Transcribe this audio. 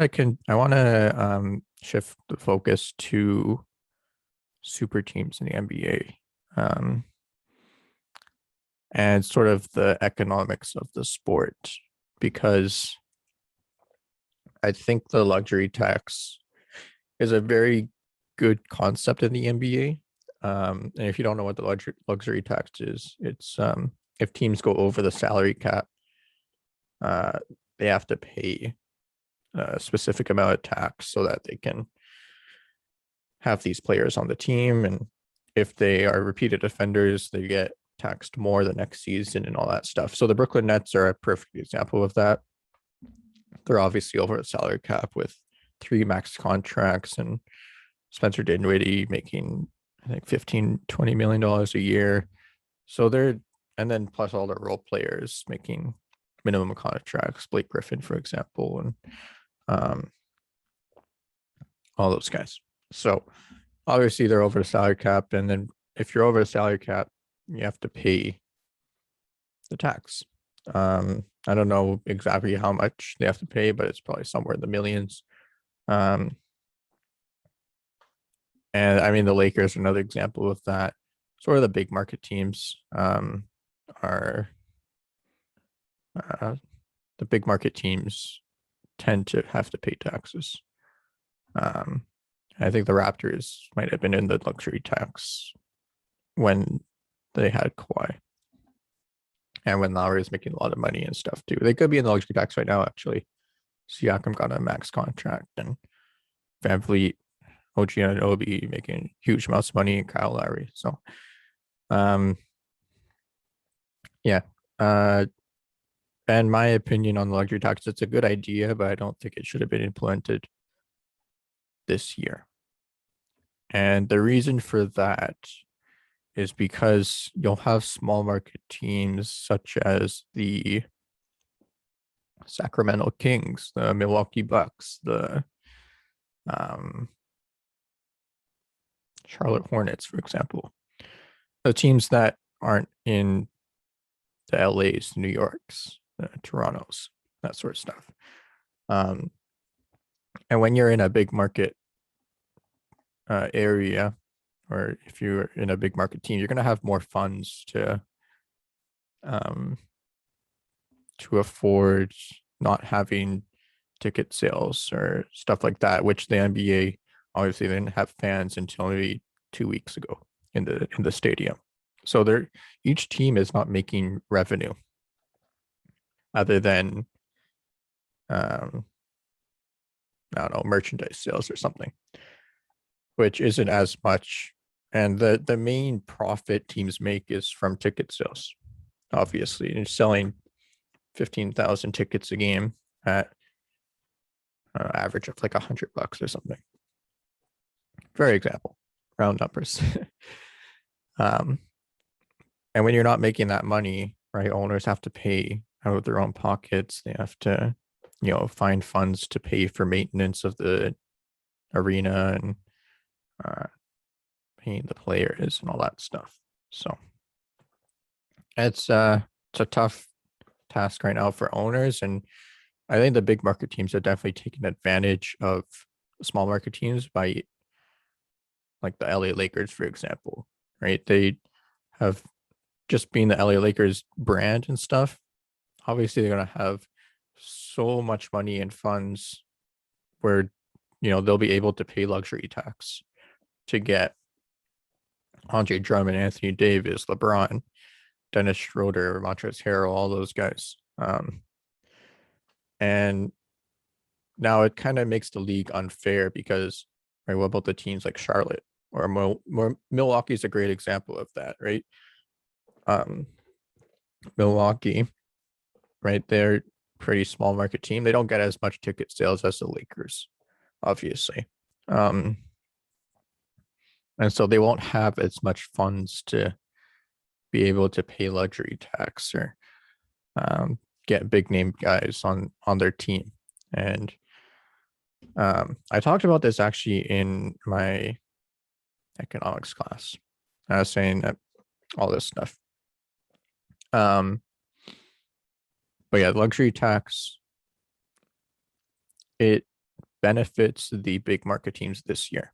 I want to shift the focus to super teams in the NBA, and sort of the economics of the sport, because I think the luxury tax is a very good concept in the NBA. And if you don't know what the luxury tax is, it's if teams go over the salary cap, uh, they have to pay a specific amount of tax so that they can have these players on the team. And if they are repeated offenders, they get taxed more the next season and all that stuff. So the Brooklyn Nets are a perfect example of that. They're obviously over the salary cap with 3 max contracts, and Spencer Dinwiddie making, I think, $15-20 million a year. So they're, and then plus all the role players making minimum contracts, Blake Griffin, for example, and um, all those guys. So obviously they're over the salary cap. And then if you're over the salary cap, you have to pay the tax. I don't know exactly how much they have to pay, but it's probably somewhere in the millions. Um, and I mean, the Lakers are another example of that. Sort of the big market teams are uh, the big market teams tend to have to pay taxes. Um, I think the Raptors might have been in the luxury tax when they had Kawhi, and when Lowry is making a lot of money and stuff too. They could be in the luxury tax right now, actually. Siakam got a max contract, and VanVleet, OG Anunoby making huge amounts of money, and Kyle Lowry. So, um, yeah. And my opinion on the luxury tax, it's a good idea, but I don't think it should have been implemented this year. And the reason for that is because you'll have small market teams such as the Sacramento Kings, the Milwaukee Bucks, the um, Charlotte Hornets, for example, the teams that aren't in the LAs, New Yorks, Torontos, that sort of stuff. Um, and when you're in a big market area, or if you're in a big market team, you're going to have more funds um, to afford not having ticket sales or stuff like that, which the NBA obviously didn't have fans until maybe 2 weeks ago in the stadium. So they're, each team is not making revenue other than I don't know, merchandise sales or something, which isn't as much. And the main profit teams make is from ticket sales, obviously, and selling 15,000 tickets a game at average of like $100 or something. For example, round numbers. um, and when you're not making that money, right, owners have to pay out of their own pockets. They have to, find funds to pay for maintenance of the arena and uh, paying the players and all that stuff. So it's a tough task right now for owners, and I think the big market teams are definitely taking advantage of small market teams by, like, the LA Lakers, for example, right? They have, just being the LA Lakers brand and stuff, obviously they're going to have so much money and funds where, they'll be able to pay luxury tax to get Andre Drummond, Anthony Davis, LeBron, Dennis Schroeder, Montrezl Harrell, all those guys. And now it kind of makes the league unfair because, right, what about the teams like Charlotte or Milwaukee is a great example of that, right? Milwaukee, right? They're pretty small market team. They don't get as much ticket sales as the Lakers, obviously. And so they won't have as much funds to be able to pay luxury tax or get big name guys on their team. And I talked about this actually in my economics class. I was saying that all this stuff. But yeah, luxury tax, it benefits the big market teams this year.